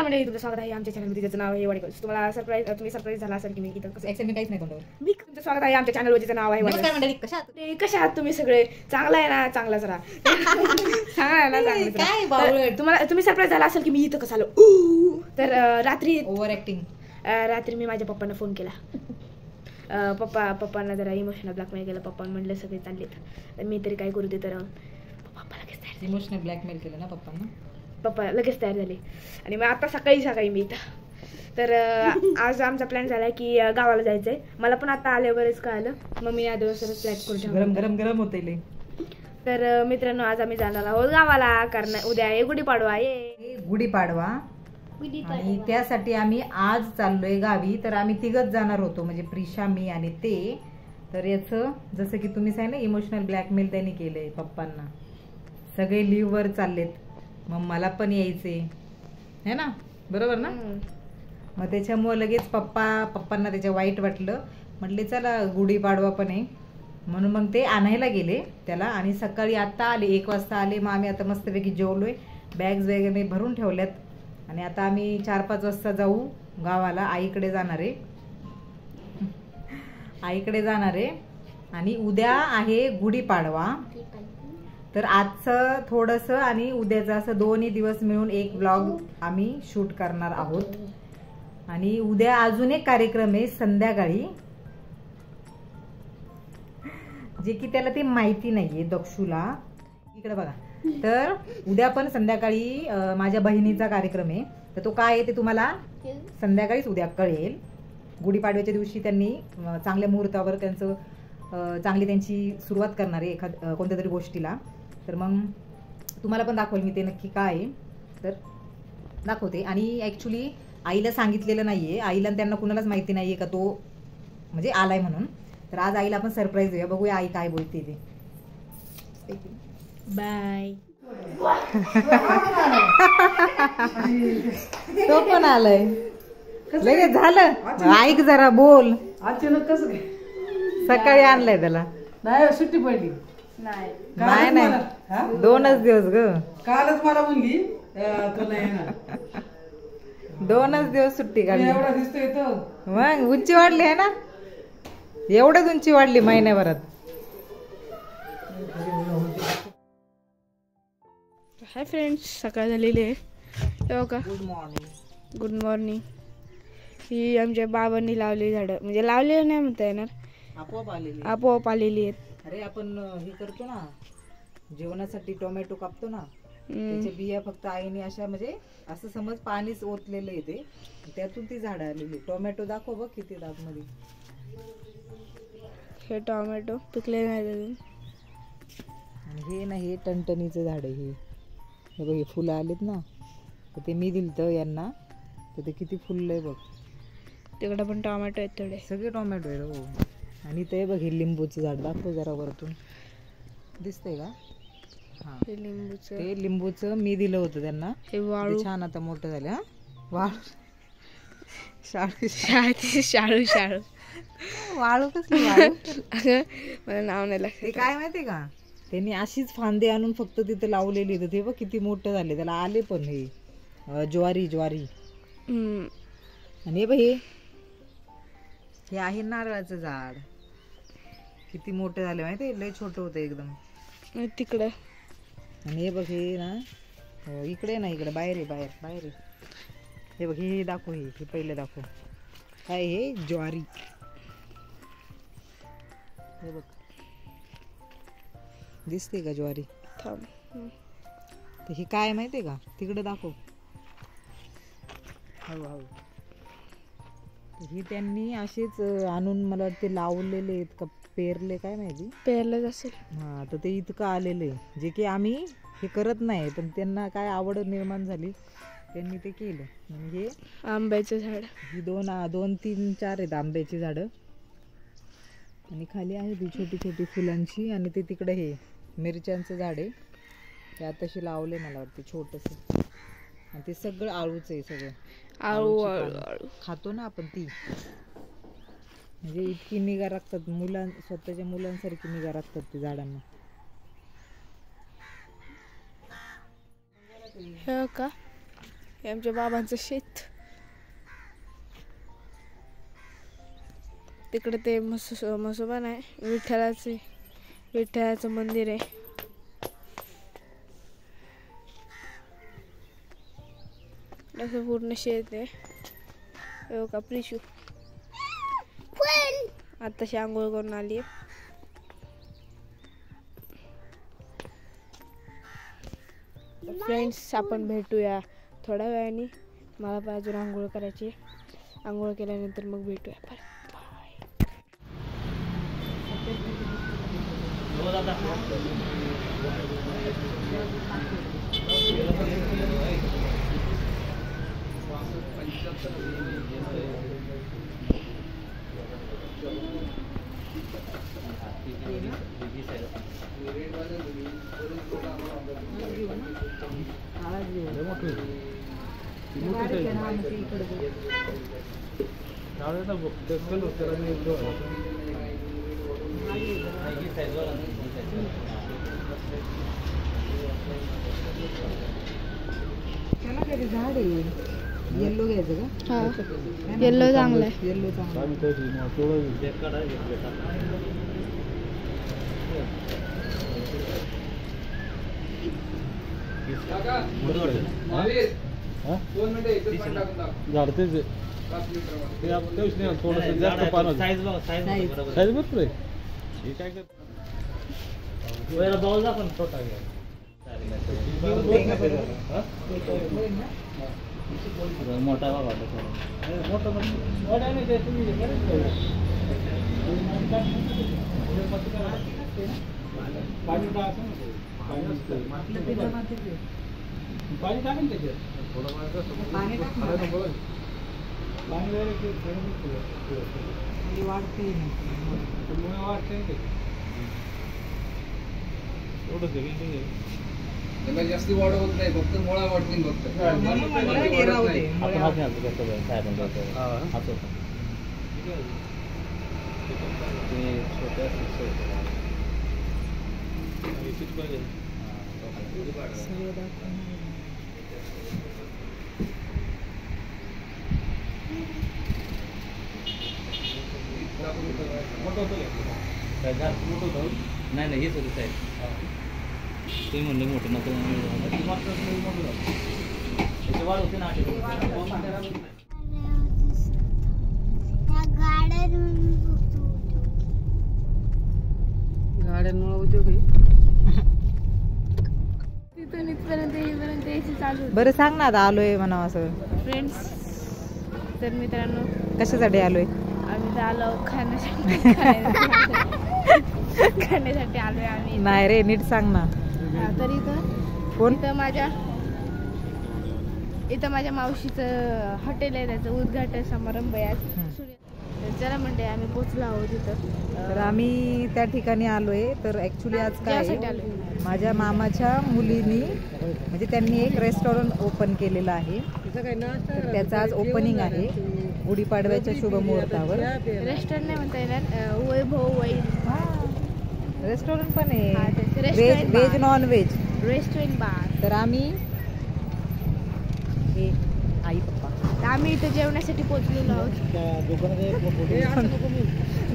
म्हणजे तुमचं स्वागत आहे आमच्या चॅनलमध्ये, ज्याचं नाव आहे वाडेकर. तुम्हाला सरप्राईज, तुम्ही सरप्राईज झाला असेल की मी इथं कसं एक्सेल मी काहीच नाही तोंडावर. मी तुमचं स्वागत आहे आमच्या चॅनलवर, ज्याचं नाव आहे नमस्कार वाडेकर. मंडळी, कशा आहात? कशा आहात तुम्ही सगळे? चांगला आहे ना? चांगलाच राहा. चांगला आहे ना? चांगलाच राहा. काय बावळट. तुम्ही सरप्राईज झाला असेल की मी इथं कसं आलो. तर रात्री ओव्हर ऍक्टिंग. रात्री मी माझ्या पप्पांना फोन केला. पप्पांना जरा इमोशनल ब्लॅकमेल केलं. पप्पा म्हणले सगळे चाललेत, तर मी तरी काय करू ते. तर पप्पा लगेच तयार झाले. इमोशनल ब्लॅकमेल केलं ना पप्पांना? पप्पा लगेच तयार झाले आणि मग आता सकाळी मी इथं. तर आज आमचा प्लॅन झाला की गावाला जायचंय. मला पण आता आल्यावरच कळालं. मग मी या दिवसाच प्लॅन करून गरम गरम गरम होते लय. तर मित्रांनो, आज आम्ही जाणार आहोत गावाला, कारण उद्या आहे गुढीपाडवा. गुढीपाडवा आणि त्यासाठी आम्ही आज चाललोय गावी. तर आम्ही तिघच जाणार होतो, म्हणजे प्रिशा, मी आणि ते. तर याचं जसं की तुम्ही सांगितलं, इमोशनल ब्लॅकमेल त्यांनी केलंय पप्पांना. सगळे लिव्ह वर चाललेत, मग मला पण यायचे है ना, बरोबर ना? मग त्याच्यामुळे लगेच पप्पांना त्याच्या वाईट वाटलं. म्हटले चला गुढीपाडवा पण आहे, म्हणून मग ते आणायला गेले त्याला. आणि सकाळी आता आले, 1 वाजता आले. मग आम्ही आता मस्तपैकी जेवलोय, बॅग्स वगैरे भरून ठेवल्यात. आणि आता आम्ही 4-5 वाजता जाऊ गावाला. आईकडे जाणार आहे. आणि उद्या आहे गुढीपाडवा. तर आजचं थोडंसं आणि उद्याचं असं दोन्ही दिवस मिळून एक व्लॉग आम्ही शूट करणार आहोत. आणि उद्या अजून एक कार्यक्रम आहे संध्याकाळी, जे की त्याला ते माहिती नाहीये दक्षूला. इकडे बघा. तर उद्या पण संध्याकाळी माझ्या बहिणीचा कार्यक्रम आहे. तर तो काय आहे ते तुम्हाला संध्याकाळीच उद्या कळेल. गुढीपाडव्याच्या दिवशी त्यांनी चांगल्या मुहूर्तावर चांगली त्यांची सुरुवात करणार आहे कोणत्या तरी गोष्टीला. तर मग तुम्हाला पण दाखवेल मी ते नक्की काय आहे, तर दाखवते. आणि ॲक्च्युली आईला सांगितलेलं नाहीये. आईला त्यांना कुणालाच माहिती नाहीये का तो म्हणजे आलाय म्हणून. तर आज आईला आपण सरप्राईज देऊया, बघूया आई काय बोलते ते. बाय. तो पण आलाय लगेच. झालं ऐक जरा, बोल. अचानक कसं काय? सकाळी आणलंय त्याला. नाही सुट्टी पडली. नाही 2च दिवस ग. कालच मला म्हणली तुला येणार. 2च दिवस सुट्टी काढली. एवढा दिसतोय तो. मग उंची वाढली आहे ना, एवढंच उंची वाढली महिन्याभरात. हाय फ्रेंड्स, सकाळ झालेली आहे. का गुड मॉर्निंग. ही आमच्या बाबांनी लावलेली झाडं, म्हणजे लावलेलं नाही म्हणता येणार, आपोआप आलेली आहेत. अरे आपण हे करतो ना जेवणासाठी, टोमॅटो कापतो ना, त्याच्या बिया फक्त आईने अशा, म्हणजे असं समज पाणीच ओतलेलं आहे ते, त्यातून ती झाडं आलेली. टोमॅटो दाखव बघ किती आतमध्ये. हे टोमॅटो पिकले नाही अजून. हे ना, हे टणटणीचं झाड आहे. हे बघ, हे फुलं आलेत ना, तर ते मी दिलतं यांना, तर ते किती फुललंय बघ. तिकडे पण टोमॅटो आहेत थोडे, सगळे टोमॅटो आहेत. हो. आणि ते बघ, हे लिंबूचं झाड दाखव जरा वरतून, दिसतंय का? हा, ते लिंबूचं मी दिलं होतं त्यांना. हे वाळू छान आता मोठं झालं. हा, वाळू शाळू शाळू वाळू कसली वाळू? मला नाव नाही लागत. ते काय माहितीये का, त्यांनी अशीच फांदे आणून फक्त तिथं लावलेली. तर ते बघ किती मोठं झाले, त्याला आले पण हे ज्वारी. आणि हे आहे नारळाचं झाड, किती मोठं झालं माहिती, लय छोटं होतं एकदम तिकडं. आणि हे बघ, हे ना इकडे ना, इकडे बाहेर आहे. हे बघ, हे दाखव, हे पहिलं दाखव. काय हे ज्वारी, हे बघ दिसते का ज्वारी? तर हे काय माहितीये का, तिकडे दाखव. हो. हे त्यांनी असेच आणून मला वाटते लावलेले आहेत का पेरले, काय माहिती, पेरलेच असेल. हा, तर ते इतकं आलेले, जे की आम्ही हे करत नाही, पण त्यांना काय आवड निर्माण झाली, त्यांनी ते केलं. म्हणजे आंब्याचं झाड, ही 2, 3, 4 आहेत आंब्याची झाडं. आणि खाली आहे ती छोटी छोटी फुलांची. आणि ते तिकडे हे मिरच्यांचं झाड आहे, ते आताशी लावले मला वाटते छोटंसं. आणि ते सगळं आळूच आहे, सगळं आळू खातो ना आपण ती. म्हणजे इतकी निगा राखतात स्वतःच्या मुलांसारखी निगा राखतात ते झाडांना. हे का हे आमच्या बाबांचं शेत. तिकडे ते म्हसोबा नाही, विठ्ठलाचं मंदिर आहे. असं पूर्ण शेत आहे. का प्रिशू आताशी आंघोळ करून आली. फ्रेंड्स, आपण भेटूया थोड्या वेळाने. मला पण अजून आंघोळ करायची. आंघोळ केल्यानंतर मग भेटूया. बाय. त्याला काही झाड आहे. येल्लो घ्यायचं का? हा, येल्लो चांगलं आहे. येल्लो चांगलं. झाडतेच थोडस जास्त पाणी साईज भरपूर आहे. हे काय करत बाऊल पण छोटा घ्या. मोठा बाबा मोठा नाही ते तुम्ही पाणी पाणी टाकेल त्याच्यात थोडं पाणी वाढते त्याला जास्ती वाढ होत नाही, फक्त मुळा वाढतील फक्त. नाही नाही, हेच होतं साहेब. तुम्ही म्हणले मोठं नको वाढ होते ना. गाड्यांमुळे उद्योग आहे. तिथून इथपर्यंत येईपर्यंत यायची चालू. बरं सांग ना, आता आलोय म्हणावं असं. फ्रेंड्स, तर मित्रांनो, कशासाठी आलोय? आम्ही तर आलो खाण्यासाठी. खाण्यासाठी आलोय आम्ही. नाही रे, नीट सांग ना. तर इथं कोण? इथं माझ्या मावशीचं हॉटेल आहे, त्याचं उद्घाटन समारंभ आहे आज. चला म्हणते, आम्ही पोचलो आहोत तिथं. तर आम्ही त्या ठिकाणी आलोय. तर ऍक्च्युली आज काय, माझ्या मामाच्या मुलीनी म्हणजे त्यांनी एक रेस्टॉरंट ओपन केलेलं आहे. तर त्याचं आज ओपनिंग आहे गुढीपाडव्याच्या शुभ मुहूर्तावर. रेस्टॉरंट नाही म्हणता येणार, वैभव वैन रेस्टॉरंट पण आहे, restaurant veg non veg restaurant bar. तर आम्ही आई पप्पा आम्ही इथं जेवण्यासाठी पोहोचलेलो आहोत.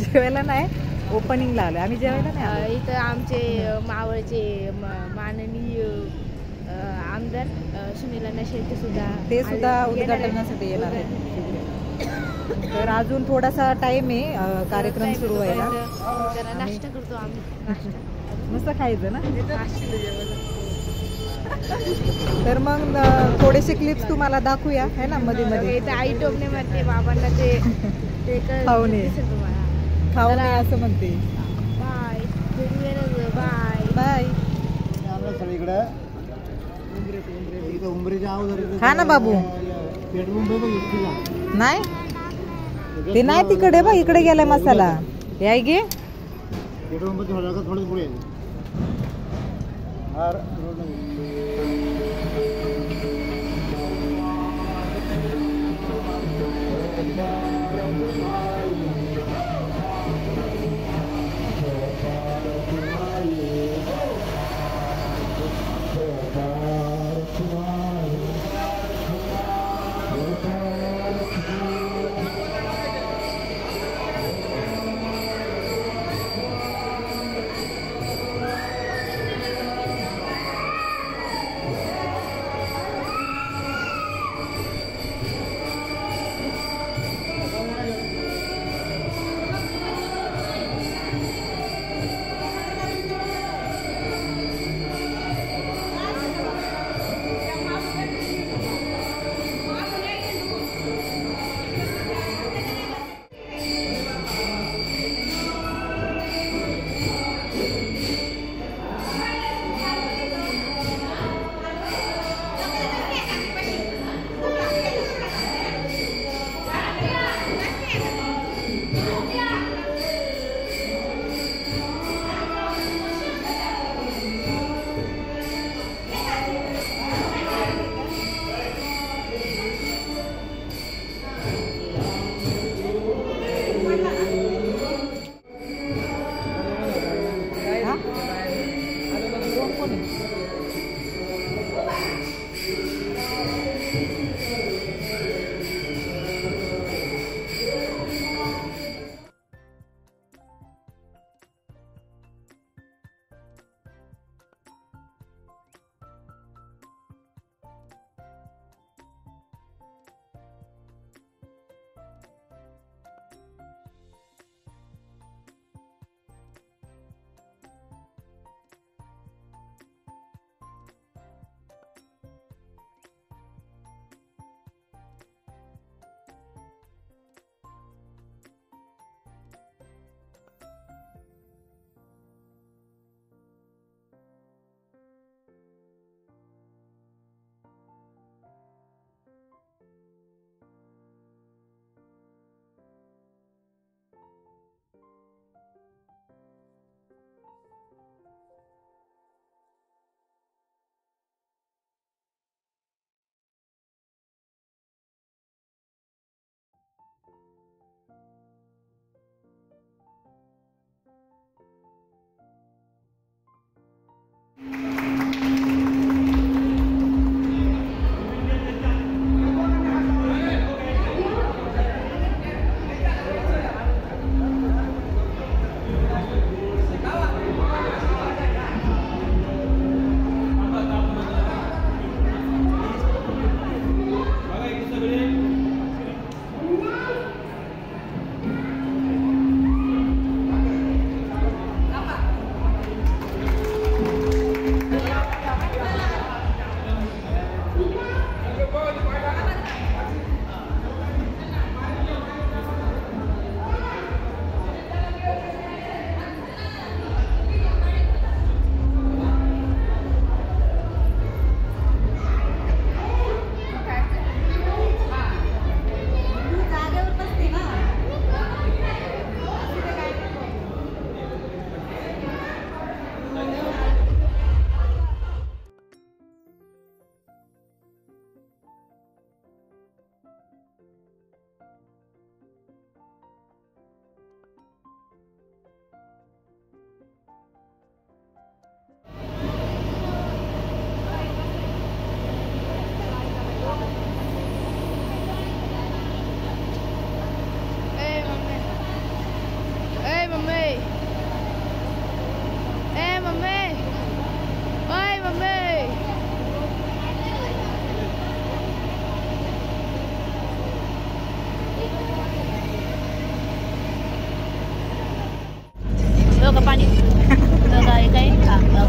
जेवायला नाही, ओपनिंगला आलोय आम्ही, जेवायला नाही. इथं आमचे मावळचे माननीय आमदार सुनील अण्णा शेट्टी ते सुद्धा उद्घाटनासाठी येणार आहेत. तर अजून थोडासा टाइम आहे कार्यक्रम सुरू व्हायला. जरा नाश्ता करतो आम्ही. नाश्ता मस्त खायचं ना. तर मग थोडेसे क्लिप्स तुम्हाला दाखवूया है ना मध्ये मध्ये. आई टोमणे म्हणते बाबांना ते खाऊन ये, खाऊन ये असं म्हणते. Bye bye bye. खा ना बाबू. नाही ते नाही, तिकडे बघ, इकडे गेलाय मसाला. याय गे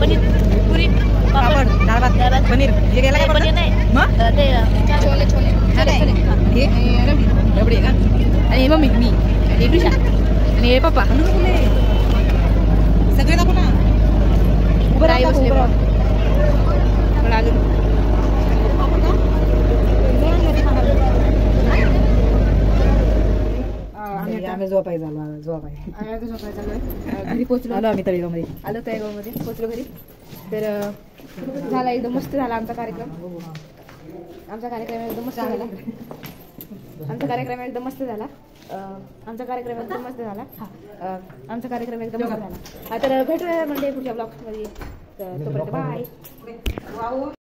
पनीर पुरी पापड डाळ भात पनीर हे गेला काय पनीर नाही मग ते छोले छोले हे रबडी का आणि मम्मी मी आणि कृष्णा आणि हे पप्पा सगळे दाखव ना उभं राहा बसले आम्ही झोपाय झालो घरी पोहोचलो आलो आम्ही तळेगावमध्ये आलो तळेगावमध्ये पोहोचलो घरी तर झाला एकदम मस्त झाला आमचा कार्यक्रम एकदम मस्त झाला आमचा कार्यक्रम एकदम मस्त झाला तर भेटूया म्हणजे पुढच्या ब्लॉग मध्ये तोपर्यंत बाय.